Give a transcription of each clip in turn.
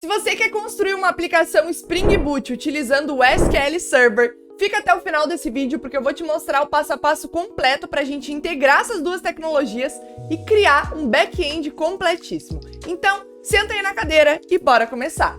Se você quer construir uma aplicação Spring Boot utilizando o SQL Server, fica até o final desse vídeo porque eu vou te mostrar o passo a passo completo para a gente integrar essas duas tecnologias e criar um back-end completíssimo. Então, senta aí na cadeira e bora começar!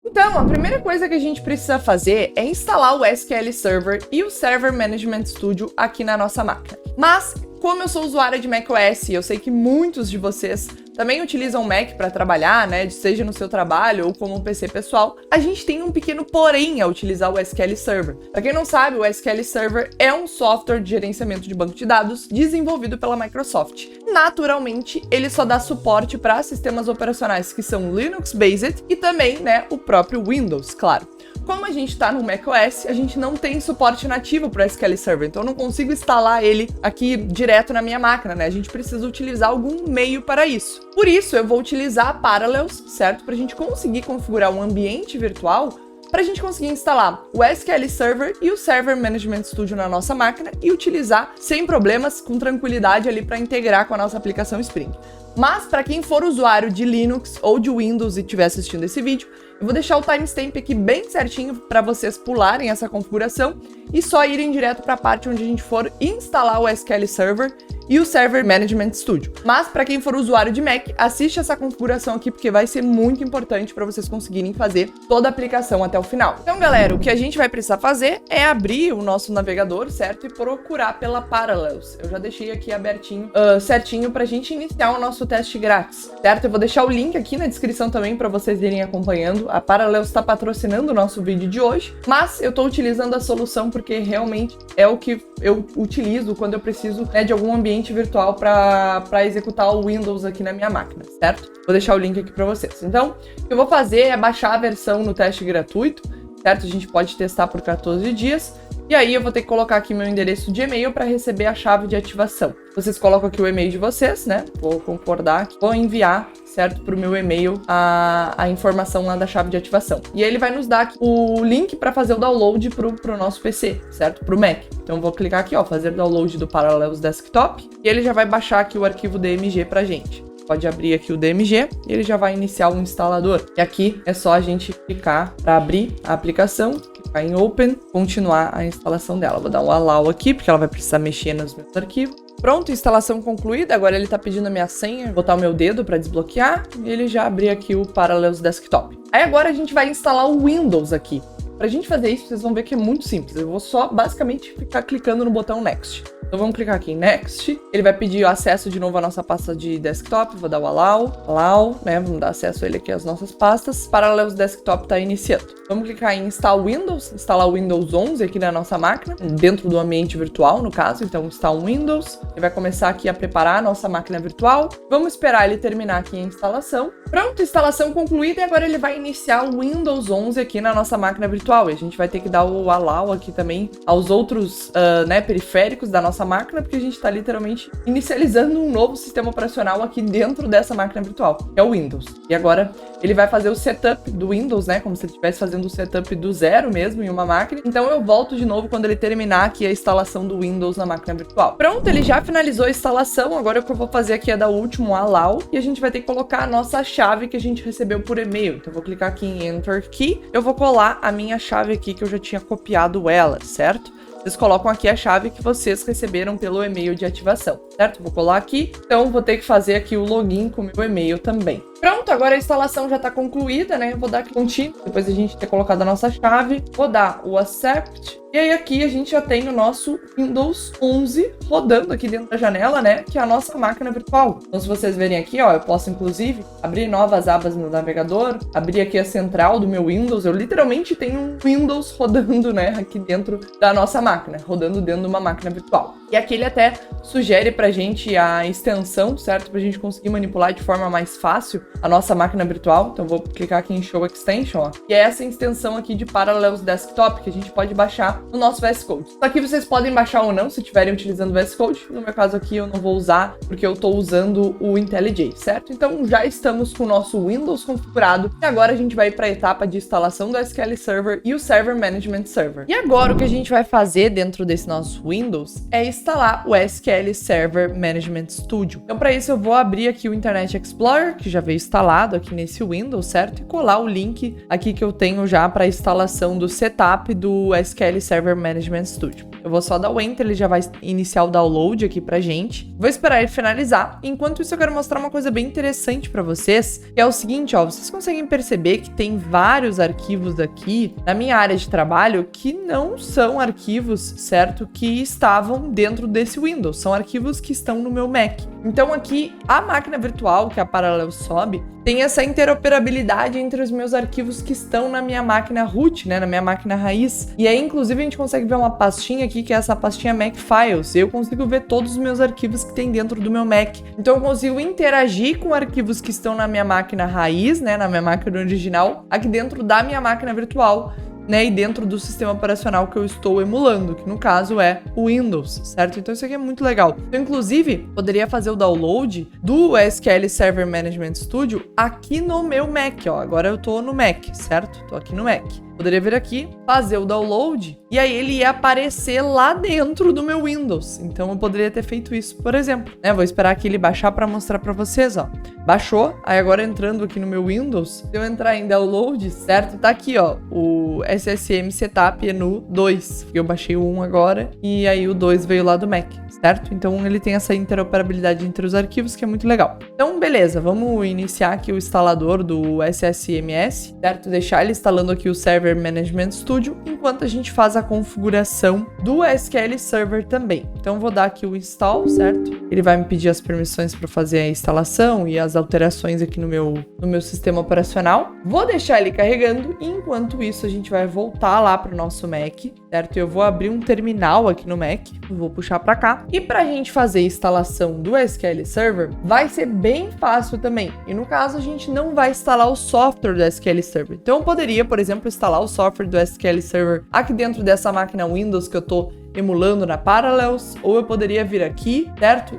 Então, a primeira coisa que a gente precisa fazer é instalar o SQL Server e o Server Management Studio aqui na nossa máquina. Mas, como eu sou usuária de macOS e eu sei que muitos de vocês também utilizam o Mac para trabalhar, né, seja no seu trabalho ou como um PC pessoal, a gente tem um pequeno porém ao utilizar o SQL Server. Para quem não sabe, o SQL Server é um software de gerenciamento de banco de dados desenvolvido pela Microsoft. Naturalmente, ele só dá suporte para sistemas operacionais que são Linux-based e também, né, o próprio Windows, claro. Como a gente está no macOS, a gente não tem suporte nativo para o SQL Server, então eu não consigo instalar ele aqui direto na minha máquina, né? A gente precisa utilizar algum meio para isso. Por isso, eu vou utilizar a Parallels, certo? Para a gente conseguir configurar um ambiente virtual, para a gente conseguir instalar o SQL Server e o Server Management Studio na nossa máquina e utilizar sem problemas, com tranquilidade ali para integrar com a nossa aplicação Spring. Mas para quem for usuário de Linux ou de Windows e estiver assistindo esse vídeo, eu vou deixar o timestamp aqui bem certinho para vocês pularem essa configuração e só irem direto para a parte onde a gente for instalar o SQL Server e o Server Management Studio. Mas para quem for usuário de Mac, assiste essa configuração aqui porque vai ser muito importante para vocês conseguirem fazer toda a aplicação até o final. Então, galera, o que a gente vai precisar fazer é abrir o nosso navegador, certo? E procurar pela Parallels. Eu já deixei aqui abertinho, certinho para a gente iniciar o nosso teste grátis, certo? Eu vou deixar o link aqui na descrição também para vocês irem acompanhando. A Parallels está patrocinando o nosso vídeo de hoje, mas eu estou utilizando a solução porque realmente é o que eu utilizo quando eu preciso, né, de algum ambiente virtual para executar o Windows aqui na minha máquina, certo? Vou deixar o link aqui para vocês. Então, o que eu vou fazer é baixar a versão no teste gratuito, certo? A gente pode testar por 14 dias. E aí eu vou ter que colocar aqui meu endereço de e-mail para receber a chave de ativação. Vocês colocam aqui o e-mail de vocês, né? Vou concordar aqui. Vou enviar, certo, para o meu e-mail a informação lá da chave de ativação. E aí ele vai nos dar aqui o link para fazer o download pro nosso PC, certo? Pro Mac. Então eu vou clicar aqui, ó, fazer download do Parallels Desktop. E ele já vai baixar aqui o arquivo DMG pra gente. Pode abrir aqui o DMG e ele já vai iniciar o instalador. E aqui é só a gente clicar para abrir a aplicação, clicar em Open, continuar a instalação dela. Vou dar um Allow aqui, porque ela vai precisar mexer nos meus arquivos. Pronto, instalação concluída. Agora ele está pedindo a minha senha. Vou botar o meu dedo para desbloquear e ele já abriu aqui o Parallels Desktop. Aí agora a gente vai instalar o Windows aqui. Pra gente fazer isso, vocês vão ver que é muito simples. Eu vou só basicamente ficar clicando no botão Next. Então vamos clicar aqui em Next. Ele vai pedir o acesso de novo à nossa pasta de desktop. Vou dar o Allow, né? Vamos dar acesso a ele aqui às nossas pastas. Parallels Desktop está iniciando. Vamos clicar em Install Windows. Instalar o Windows 11 aqui na nossa máquina, dentro do ambiente virtual, no caso. Então Install Windows. Ele vai começar aqui a preparar a nossa máquina virtual. Vamos esperar ele terminar aqui a instalação. Pronto, instalação concluída e agora ele vai iniciar o Windows 11 aqui na nossa máquina virtual. E a gente vai ter que dar o Allow aqui também aos outros né, periféricos da nossa máquina, porque a gente está literalmente inicializando um novo sistema operacional aqui dentro dessa máquina virtual, que é o Windows. E agora ele vai fazer o setup do Windows, né, como se ele estivesse fazendo o setup do zero mesmo em uma máquina. Então eu volto de novo quando ele terminar aqui a instalação do Windows na máquina virtual. Pronto, ele já finalizou a instalação. Agora o que eu vou fazer aqui é dar o último Allow e a gente vai ter que colocar a nossa chave que a gente recebeu por e-mail. Então eu vou clicar aqui em Enter Key. Eu vou colar a minha chave aqui que eu já tinha copiado ela, certo? Vocês colocam aqui a chave que vocês receberam pelo e-mail de ativação, certo? Vou colar aqui, então vou ter que fazer aqui o login com o meu e-mail também. Pronto, agora a instalação já está concluída, né? Eu vou dar aqui Continue, depois a gente ter colocado a nossa chave. Vou dar o Accept. E aí aqui a gente já tem o nosso Windows 11 rodando aqui dentro da janela, né? Que é a nossa máquina virtual. Então se vocês verem aqui, ó, eu posso inclusive abrir novas abas no navegador, abrir aqui a central do meu Windows. Eu literalmente tenho um Windows rodando, né? Aqui dentro da nossa máquina, rodando dentro de uma máquina virtual. E aqui ele até sugere pra gente a extensão, certo? Pra gente conseguir manipular de forma mais fácil a nossa máquina virtual. Então vou clicar aqui em Show Extension, ó. E é essa extensão aqui de Parallels Desktop que a gente pode baixar no nosso VS Code. Isso aqui vocês podem baixar ou não se estiverem utilizando o VS Code. No meu caso aqui eu não vou usar porque eu estou usando o IntelliJ, certo? Então já estamos com o nosso Windows configurado e agora a gente vai para a etapa de instalação do SQL Server e o Server Management Server. E agora o que a gente vai fazer dentro desse nosso Windows é instalar o SQL Server Management Studio. Então para isso eu vou abrir aqui o Internet Explorer, que já veio instalado aqui nesse Windows, certo? E colar o link aqui que eu tenho já para a instalação do setup do SQL Server Management Studio. Eu vou só dar o Enter, ele já vai iniciar o download aqui pra gente. Vou esperar ele finalizar. Enquanto isso, eu quero mostrar uma coisa bem interessante pra vocês, que é o seguinte, ó, vocês conseguem perceber que tem vários arquivos aqui na minha área de trabalho que não são arquivos, certo, que estavam dentro desse Windows, são arquivos que estão no meu Mac. Então aqui, a máquina virtual, que é a Parallels sobe, tem essa interoperabilidade entre os meus arquivos que estão na minha máquina root, né, na minha máquina raiz. E aí, inclusive, a gente consegue ver uma pastinha aqui, que é essa pastinha Mac Files. Eu consigo ver todos os meus arquivos que tem dentro do meu Mac. Então, eu consigo interagir com arquivos que estão na minha máquina raiz, né, na minha máquina original, aqui dentro da minha máquina virtual, né, e dentro do sistema operacional que eu estou emulando, que no caso é o Windows, certo? Então isso aqui é muito legal. Eu, inclusive, poderia fazer o download do SQL Server Management Studio aqui no meu Mac, ó. Agora eu tô no Mac, certo? Tô aqui no Mac. Poderia vir aqui, fazer o download, e aí ele ia aparecer lá dentro do meu Windows. Então eu poderia ter feito isso, por exemplo, né? Vou esperar aqui ele baixar para mostrar para vocês, ó. Baixou, aí agora entrando aqui no meu Windows, se eu entrar em download, certo? Tá aqui, ó, o SSM Setup ENU 2. Eu baixei o 1 agora, e aí o 2 veio lá do Mac, certo? Então ele tem essa interoperabilidade entre os arquivos, que é muito legal. Então, beleza, vamos iniciar aqui o instalador do SSMS, certo? Deixar ele instalando aqui o Server Management Studio, enquanto a gente faz a configuração do SQL Server também. Então, vou dar aqui o install, certo? Ele vai me pedir as permissões para fazer a instalação e as alterações aqui no meu sistema operacional. Vou deixar ele carregando e, enquanto isso, a gente vai voltar lá para o nosso Mac, certo? Eu vou abrir um terminal aqui no Mac, vou puxar para cá. E para a gente fazer a instalação do SQL Server, vai ser bem fácil também. E no caso, a gente não vai instalar o software do SQL Server. Então, eu poderia, por exemplo, instalar o software do SQL Server aqui dentro dessa máquina Windows que eu tô emulando na Parallels, ou eu poderia vir aqui, certo?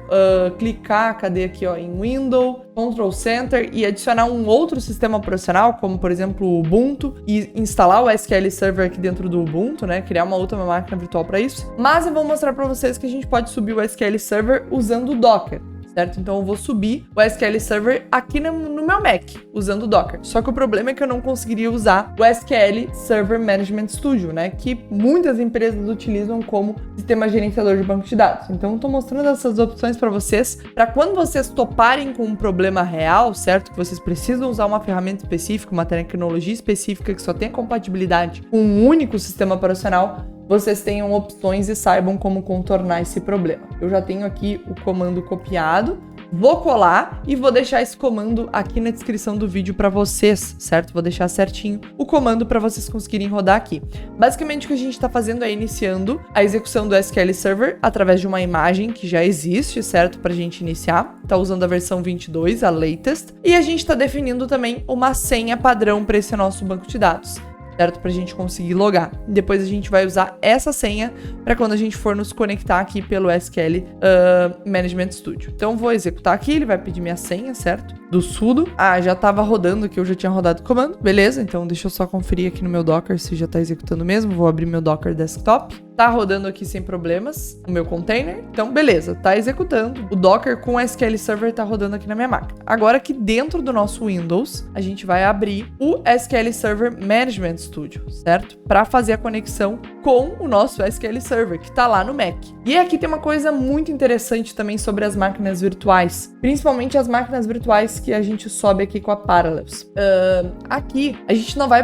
Clicar, cadê aqui, ó, em Windows, Control Center e adicionar um outro sistema operacional, como por exemplo o Ubuntu, e instalar o SQL Server aqui dentro do Ubuntu, né? Criar uma outra máquina virtual para isso. Mas eu vou mostrar para vocês que a gente pode subir o SQL Server usando o Docker. Certo? Então eu vou subir o SQL Server aqui no meu Mac, usando o Docker. Só que o problema é que eu não conseguiria usar o SQL Server Management Studio, né? Que muitas empresas utilizam como sistema gerenciador de banco de dados. Então eu tô mostrando essas opções para vocês, para quando vocês toparem com um problema real, certo? Que vocês precisam usar uma ferramenta específica, uma tecnologia específica que só tem compatibilidade com um único sistema operacional, vocês tenham opções e saibam como contornar esse problema. Eu já tenho aqui o comando copiado, vou colar e vou deixar esse comando aqui na descrição do vídeo para vocês, certo? Vou deixar certinho o comando para vocês conseguirem rodar aqui. Basicamente o que a gente está fazendo é iniciando a execução do SQL Server através de uma imagem que já existe, certo? Para a gente iniciar. Está usando a versão 22, a latest. E a gente está definindo também uma senha padrão para esse nosso banco de dados, certo? Pra gente conseguir logar. Depois a gente vai usar essa senha para quando a gente for nos conectar aqui pelo SQL Management Studio. Então vou executar aqui, ele vai pedir minha senha, certo? Do sudo. Ah, já tava rodando aqui, eu já tinha rodado o comando. Beleza, então deixa eu só conferir aqui no meu Docker se já tá executando mesmo. Vou abrir meu Docker Desktop. Tá rodando aqui sem problemas o meu container. Então, beleza, tá executando. O Docker com o SQL Server tá rodando aqui na minha máquina. Agora aqui dentro do nosso Windows, a gente vai abrir o SQL Server Management Studio, certo? Para fazer a conexão com o nosso SQL Server, que tá lá no Mac. E aqui tem uma coisa muito interessante também sobre as máquinas virtuais, principalmente as máquinas virtuais que a gente sobe aqui com a Parallels. Aqui, a gente não vai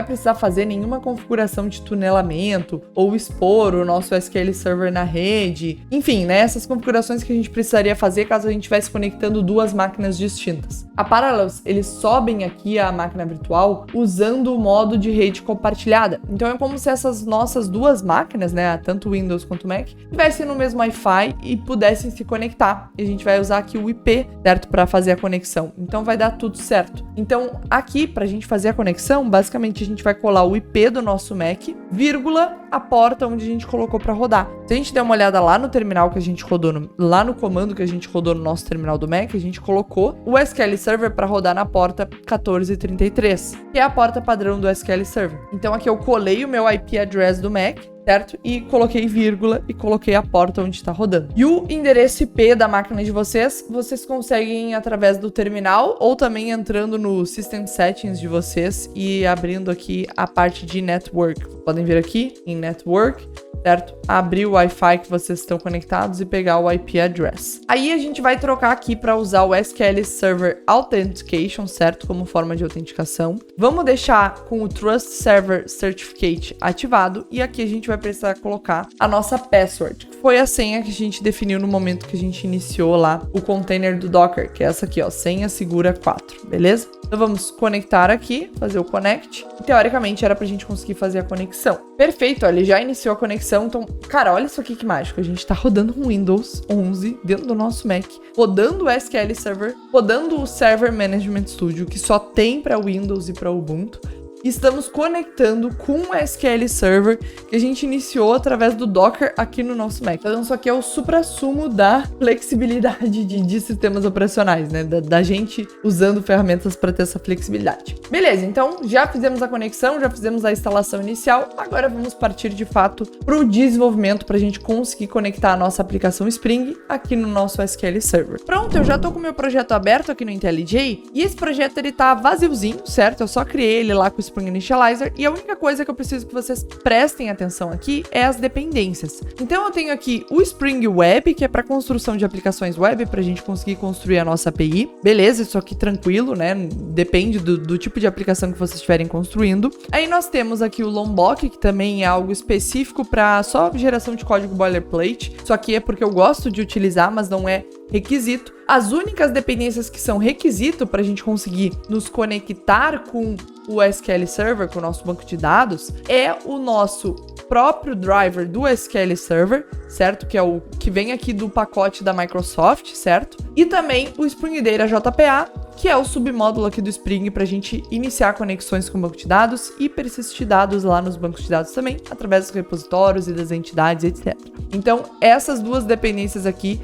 precisar fazer nenhuma configuração de tunelamento ou ou expor o nosso SQL Server na rede. Enfim, né, essas configurações que a gente precisaria fazer caso a gente estivesse conectando duas máquinas distintas. A Parallels, eles sobem aqui a máquina virtual usando o modo de rede compartilhada. Então é como se essas nossas duas máquinas, né, tanto Windows quanto Mac, estivessem no mesmo Wi-Fi e pudessem se conectar. E a gente vai usar aqui o IP, certo, para fazer a conexão. Então vai dar tudo certo. Então aqui, para a gente fazer a conexão, basicamente a gente vai colar o IP do nosso Mac, vírgula, a porta onde a gente colocou para rodar. Se a gente der uma olhada lá no terminal que a gente rodou, lá no comando que a gente rodou no nosso terminal do Mac, a gente colocou o SQL Server para rodar na porta 1433, que é a porta padrão do SQL Server. Então aqui eu colei o meu IP address do Mac, certo? E coloquei vírgula e coloquei a porta onde está rodando. E o endereço IP da máquina de vocês conseguem através do terminal ou também entrando no System Settings de vocês e abrindo aqui a parte de Network. Podem vir aqui em Network, certo? Abrir o Wi-Fi que vocês estão conectados e pegar o IP address. Aí a gente vai trocar aqui para usar o SQL Server Authentication, certo? Como forma de autenticação. Vamos deixar com o Trust Server Certificate ativado e aqui a gente vai precisar colocar a nossa password, que foi a senha que a gente definiu no momento que a gente iniciou lá o container do Docker, que é essa aqui, ó, senha segura 4, beleza? Então vamos conectar aqui, fazer o connect. E, teoricamente era pra gente conseguir fazer a conexão. Perfeito, ó, ele já iniciou a conexão. Então, cara, olha isso aqui que mágico. A gente tá rodando um Windows 11 dentro do nosso Mac, rodando o SQL Server, rodando o Server Management Studio, que só tem para Windows e para Ubuntu. Estamos conectando com o SQL Server que a gente iniciou através do Docker aqui no nosso Mac. Então isso aqui é o suprassumo da flexibilidade de sistemas operacionais, né? Da gente usando ferramentas para ter essa flexibilidade. Beleza, então já fizemos a conexão, já fizemos a instalação inicial, agora vamos partir de fato para o desenvolvimento para a gente conseguir conectar a nossa aplicação Spring aqui no nosso SQL Server. Pronto, eu já tô com o meu projeto aberto aqui no IntelliJ e esse projeto ele tá vaziozinho, certo? Eu só criei ele lá com o Spring Initializer e a única coisa que eu preciso que vocês prestem atenção aqui é as dependências. Então eu tenho aqui o Spring Web, que é para construção de aplicações web, para a gente conseguir construir a nossa API. Beleza, isso aqui tranquilo, né? Depende do tipo de aplicação que vocês estiverem construindo. Aí nós temos aqui o Lombok, que também é algo específico para só geração de código boilerplate. Isso aqui é porque eu gosto de utilizar, mas não é requisito. As únicas dependências que são requisito para a gente conseguir nos conectar com o SQL Server, com o nosso banco de dados, é o nosso próprio driver do SQL Server, certo? Que é o que vem aqui do pacote da Microsoft, certo? E também o Spring Data JPA, que é o submódulo aqui do Spring para a gente iniciar conexões com o banco de dados e persistir dados lá nos bancos de dados também, através dos repositórios e das entidades, etc. Então, essas duas dependências aqui,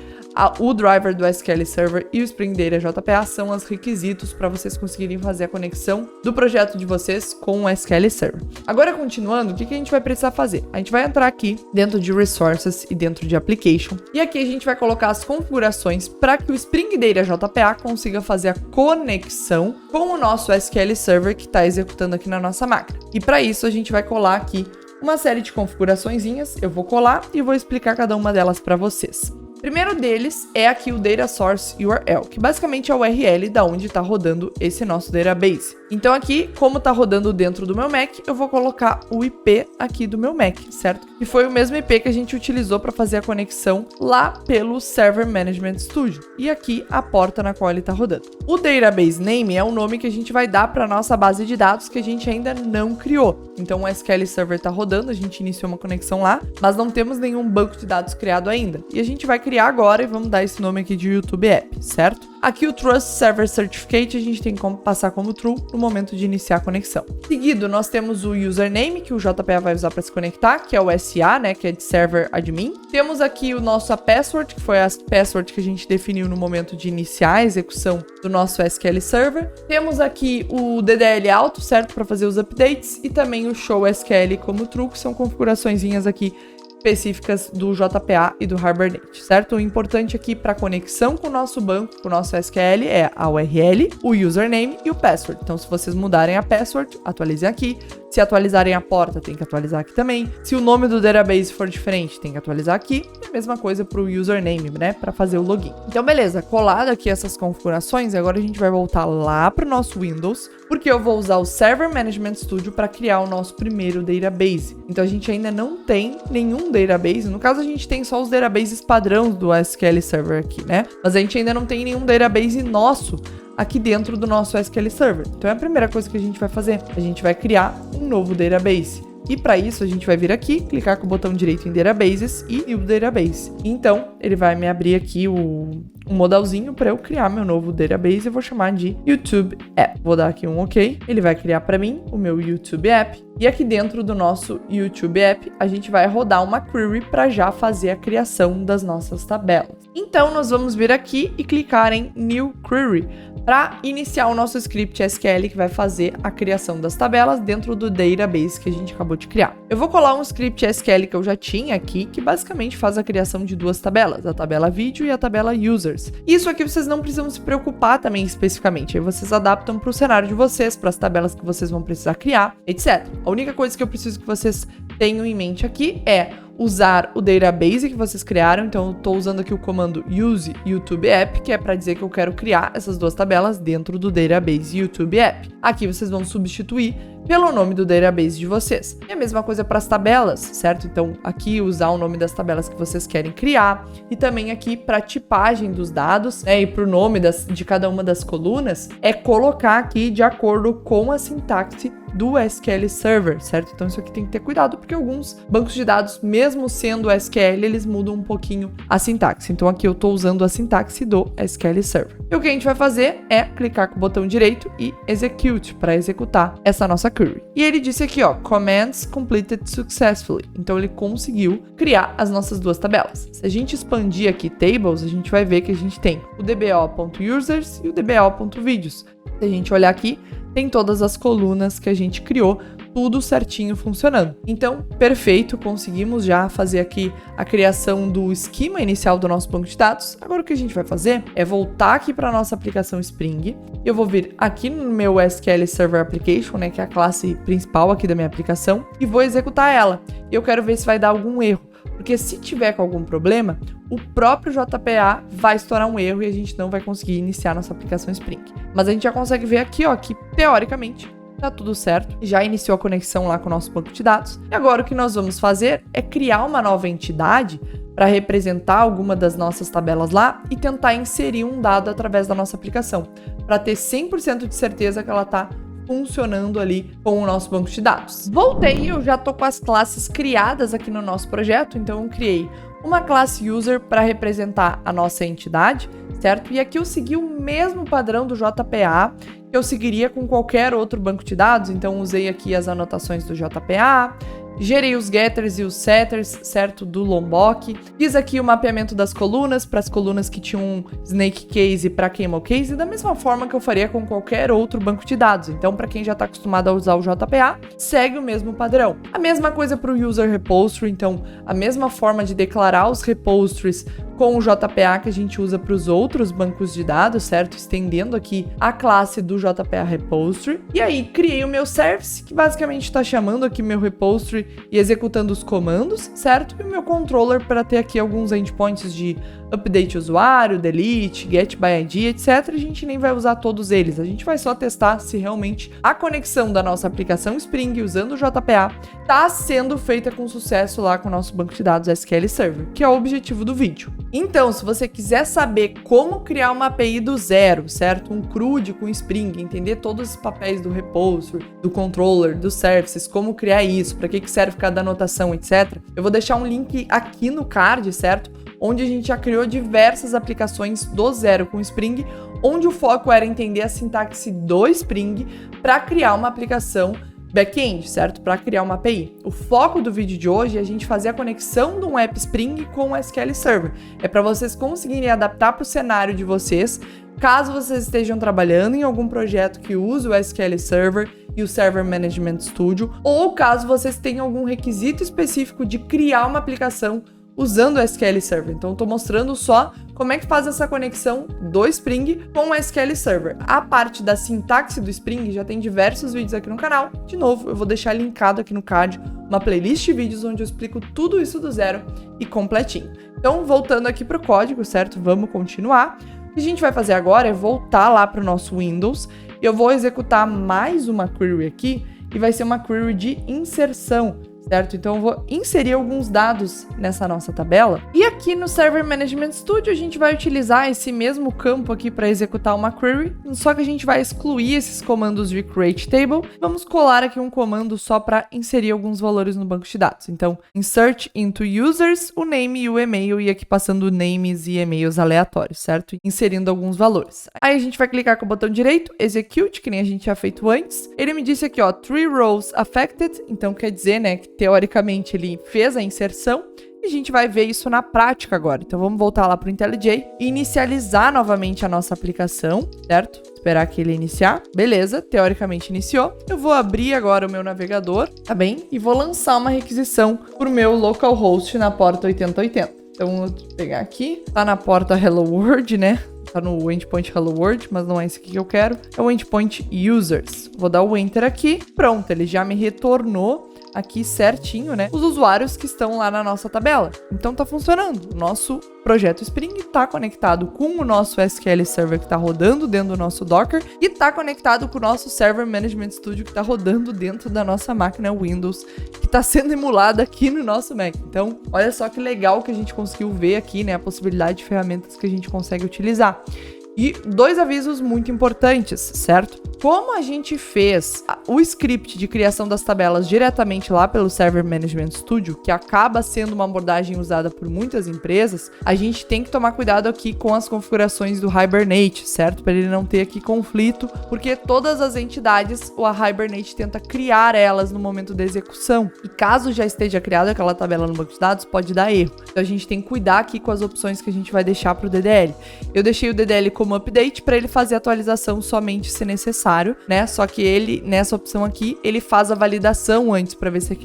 o driver do SQL Server e o Spring Data JPA são os requisitos para vocês conseguirem fazer a conexão do projeto de vocês com o SQL Server. Agora, continuando, o que a gente vai precisar fazer? A gente vai entrar aqui dentro de Resources e dentro de Application, e aqui a gente vai colocar as configurações para que o Spring Data JPA consiga fazer a conexão com o nosso SQL Server que está executando aqui na nossa máquina. E para isso, a gente vai colar aqui uma série de configuraçõezinhas. Eu vou colar e vou explicar cada uma delas para vocês. Primeiro deles é aqui o Data Source URL, que basicamente é o URL da onde está rodando esse nosso database. Então aqui, como está rodando dentro do meu Mac, eu vou colocar o IP aqui do meu Mac, certo? E foi o mesmo IP que a gente utilizou para fazer a conexão lá pelo Server Management Studio. E aqui a porta na qual ele está rodando. O Database Name é o nome que a gente vai dar para a nossa base de dados que a gente ainda não criou. Então o SQL Server está rodando, a gente iniciou uma conexão lá, mas não temos nenhum banco de dados criado ainda. E a gente vai criar agora e vamos dar esse nome aqui de YouTube App, certo? Aqui o Trust Server Certificate a gente tem que passar como true no momento de iniciar a conexão. Seguido, nós temos o username que o JPA vai usar para se conectar, que é o SA, né, que é de Server Admin. Temos aqui o nosso password, que foi a password que a gente definiu no momento de iniciar a execução do nosso SQL Server. Temos aqui o DDL Auto, certo, para fazer os updates, e também o Show SQL como true, que são configuraçõezinhas aqui específicas do JPA e do Hibernate, certo? O importante aqui para conexão com o nosso banco, com o nosso SQL, é a URL, o username e o password. Então, se vocês mudarem a password, atualizem aqui. Se atualizarem a porta, tem que atualizar aqui também. Se o nome do database for diferente, tem que atualizar aqui. E mesma coisa para o username, né, para fazer o login. Então, beleza, colado aqui essas configurações, agora a gente vai voltar lá para o nosso Windows, porque eu vou usar o Server Management Studio para criar o nosso primeiro database. Então, a gente ainda não tem nenhum database, no caso a gente tem só os databases padrões do SQL Server aqui, né, mas a gente ainda não tem nenhum database nosso aqui dentro do nosso SQL Server. Então, é a primeira coisa que a gente vai fazer, a gente vai criar um novo database. E para isso, a gente vai vir aqui, clicar com o botão direito em Databases e New Database. Então, ele vai me abrir aqui um modalzinho para eu criar meu novo database. Eu vou chamar de YouTube App. Vou dar aqui um OK. Ele vai criar para mim o meu YouTube App. E aqui dentro do nosso YouTube App, a gente vai rodar uma query para já fazer a criação das nossas tabelas. Então, nós vamos vir aqui e clicar em New Query para iniciar o nosso script SQL que vai fazer a criação das tabelas dentro do database que a gente acabou de criar. Eu vou colar um script SQL que eu já tinha aqui, que basicamente faz a criação de duas tabelas, a tabela vídeo e a tabela users. Isso aqui vocês não precisam se preocupar também especificamente, aí vocês adaptam para o cenário de vocês, para as tabelas que vocês vão precisar criar, etc. A única coisa que eu preciso que vocês tenham em mente aqui é usar o database que vocês criaram. Então eu estou usando aqui o comando use YouTube App, que é para dizer que eu quero criar essas duas tabelas dentro do database YouTube App. Aqui vocês vão substituir pelo nome do database de vocês. E a mesma coisa para as tabelas, certo? Então aqui usar o nome das tabelas que vocês querem criar, e também aqui para tipagem dos dados, né, e para o nome de cada uma das colunas, é colocar aqui de acordo com a sintaxe do SQL Server, certo? Então isso aqui tem que ter cuidado, porque alguns bancos de dados, mesmo sendo SQL, eles mudam um pouquinho a sintaxe. Então aqui eu estou usando a sintaxe do SQL Server. E o que a gente vai fazer é clicar com o botão direito e Execute para executar essa nossa query. E ele disse aqui, ó, Commands completed successfully. Então ele conseguiu criar as nossas duas tabelas. Se a gente expandir aqui Tables, a gente vai ver que a gente tem o dbo.users e o dbo.videos. Se a gente olhar aqui, tem todas as colunas que a gente criou, tudo certinho funcionando. Então, perfeito, conseguimos já fazer aqui a criação do esquema inicial do nosso banco de dados. Agora o que a gente vai fazer é voltar aqui para a nossa aplicação Spring. Eu vou vir aqui no meu SQL Server Application, né, que é a classe principal aqui da minha aplicação, e vou executar ela. E eu quero ver se vai dar algum erro, porque se tiver com algum problema, o próprio JPA vai estourar um erro e a gente não vai conseguir iniciar nossa aplicação Spring. Mas a gente já consegue ver aqui, ó, que teoricamente tá tudo certo, já iniciou a conexão lá com o nosso banco de dados. E agora o que nós vamos fazer é criar uma nova entidade para representar alguma das nossas tabelas lá e tentar inserir um dado através da nossa aplicação, para ter 100% de certeza que ela tá funcionando ali com o nosso banco de dados. Voltei, eu já tô com as classes criadas aqui no nosso projeto, então eu criei uma classe user para representar a nossa entidade, certo? E aqui eu segui o mesmo padrão do JPA que eu seguiria com qualquer outro banco de dados, então usei aqui as anotações do JPA, gerei os getters e os setters, certo, do Lombok. Fiz aqui o mapeamento das colunas para as colunas que tinham snake case para camel case, da mesma forma que eu faria com qualquer outro banco de dados. Então, para quem já está acostumado a usar o JPA, segue o mesmo padrão. A mesma coisa para o user repository, então a mesma forma de declarar os repositories com o JPA que a gente usa para os outros bancos de dados, certo? Estendendo aqui a classe do JPA repository. E aí, criei o meu service, que basicamente está chamando aqui meu repository e executando os comandos, certo? E o meu controller para ter aqui alguns endpoints de update usuário, delete, get by ID, etc. A gente nem vai usar todos eles, a gente vai só testar se realmente a conexão da nossa aplicação Spring usando o JPA está sendo feita com sucesso lá com o nosso banco de dados SQL Server, que é o objetivo do vídeo. Então, se você quiser saber como criar uma API do zero, certo? Um CRUD com Spring, entender todos os papéis do repository, do controller, dos services, como criar isso, para que serve cada anotação, etc. Eu vou deixar um link aqui no card, certo? Onde a gente já criou diversas aplicações do zero com Spring, onde o foco era entender a sintaxe do Spring para criar uma aplicação back-end, certo? Para criar uma API. O foco do vídeo de hoje é a gente fazer a conexão de um app Spring com o SQL Server. É para vocês conseguirem adaptar para o cenário de vocês, caso vocês estejam trabalhando em algum projeto que use o SQL Server e o Server Management Studio, ou caso vocês tenham algum requisito específico de criar uma aplicação usando o SQL Server. Então, eu estou mostrando só como é que faz essa conexão do Spring com o SQL Server. A parte da sintaxe do Spring já tem diversos vídeos aqui no canal. De novo, eu vou deixar linkado aqui no card uma playlist de vídeos onde eu explico tudo isso do zero e completinho. Então, voltando aqui para o código, certo? Vamos continuar. O que a gente vai fazer agora é voltar lá para o nosso Windows. Eu vou executar mais uma query aqui e vai ser uma query de inserção, certo? Então eu vou inserir alguns dados nessa nossa tabela. E aqui no Server Management Studio a gente vai utilizar esse mesmo campo aqui para executar uma query, só que a gente vai excluir esses comandos de create table. Vamos colar aqui um comando só para inserir alguns valores no banco de dados. Então, insert into users, o name e o e-mail, e aqui passando names e e-mails aleatórios, certo? Inserindo alguns valores. Aí a gente vai clicar com o botão direito, execute, que nem a gente tinha feito antes. Ele me disse aqui, ó, 3 rows affected, então quer dizer, né, que teoricamente ele fez a inserção, e a gente vai ver isso na prática agora. Então vamos voltar lá para o IntelliJ e inicializar novamente a nossa aplicação, certo? Esperar que ele iniciar. Beleza, teoricamente iniciou. Eu vou abrir agora o meu navegador, tá bem? E vou lançar uma requisição para o meu localhost na porta 8080. Então vou pegar aqui, tá na porta Hello World, né? Tá no endpoint Hello World, mas não é esse aqui que eu quero. É o endpoint Users. Vou dar o Enter aqui. Pronto, ele já me retornou aqui certinho, né, os usuários que estão lá na nossa tabela. Então tá funcionando. O nosso projeto Spring está conectado com o nosso SQL Server que está rodando dentro do nosso Docker e está conectado com o nosso Server Management Studio que está rodando dentro da nossa máquina Windows, que está sendo emulada aqui no nosso Mac. Então, olha só que legal que a gente conseguiu ver aqui, né, a possibilidade de ferramentas que a gente consegue utilizar. E 2 avisos muito importantes, certo? Como a gente fez o script de criação das tabelas diretamente lá pelo Server Management Studio, que acaba sendo uma abordagem usada por muitas empresas, a gente tem que tomar cuidado aqui com as configurações do Hibernate, certo? Para ele não ter aqui conflito, porque todas as entidades, o Hibernate tenta criar elas no momento da execução. E caso já esteja criada aquela tabela no banco de dados, pode dar erro. Então a gente tem que cuidar aqui com as opções que a gente vai deixar para o DDL. Eu deixei o DDL como update para ele fazer a atualização somente se necessário, né? Só que ele, nessa opção aqui, ele faz a validação antes para ver se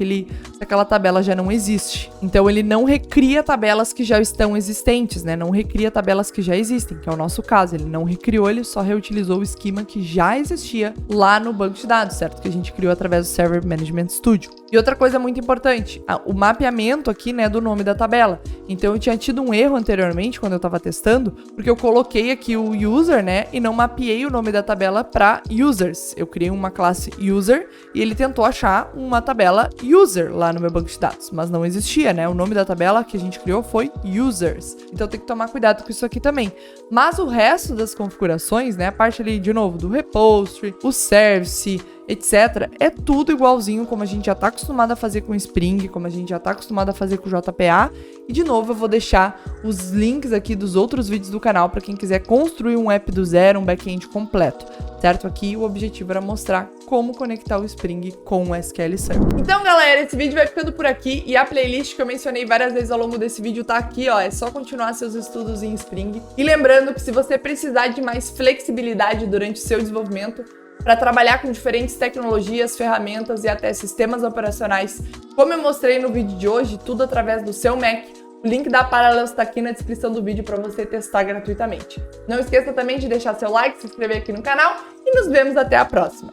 aquela tabela já não existe. Então ele não recria tabelas que já estão existentes, né? Não recria tabelas que já existem, que é o nosso caso. Ele não recriou, ele só reutilizou o esquema que já existia lá no banco de dados, certo? Que a gente criou através do Server Management Studio. E outra coisa muito importante, o mapeamento aqui, né, do nome da tabela. Então eu tinha tido um erro anteriormente quando eu estava testando, porque eu coloquei aqui o user, né, e não mapeei o nome da tabela para users. Eu criei uma classe user e ele tentou achar uma tabela user lá no meu banco de dados, mas não existia, né? O nome da tabela que a gente criou foi users. Então tem que tomar cuidado com isso aqui também. Mas o resto das configurações, né, a parte ali de novo do repository, o service, etc. É tudo igualzinho como a gente já está acostumado a fazer com Spring, como a gente já está acostumado a fazer com JPA. E de novo eu vou deixar os links aqui dos outros vídeos do canal para quem quiser construir um app do zero, um back-end completo, certo? Aqui o objetivo era mostrar como conectar o Spring com o SQL Server. Então, galera, esse vídeo vai ficando por aqui e a playlist que eu mencionei várias vezes ao longo desse vídeo tá aqui, ó. É só continuar seus estudos em Spring. E lembrando que se você precisar de mais flexibilidade durante o seu desenvolvimento, para trabalhar com diferentes tecnologias, ferramentas e até sistemas operacionais, como eu mostrei no vídeo de hoje, tudo através do seu Mac. O link da Parallels está aqui na descrição do vídeo para você testar gratuitamente. Não esqueça também de deixar seu like, se inscrever aqui no canal e nos vemos até a próxima.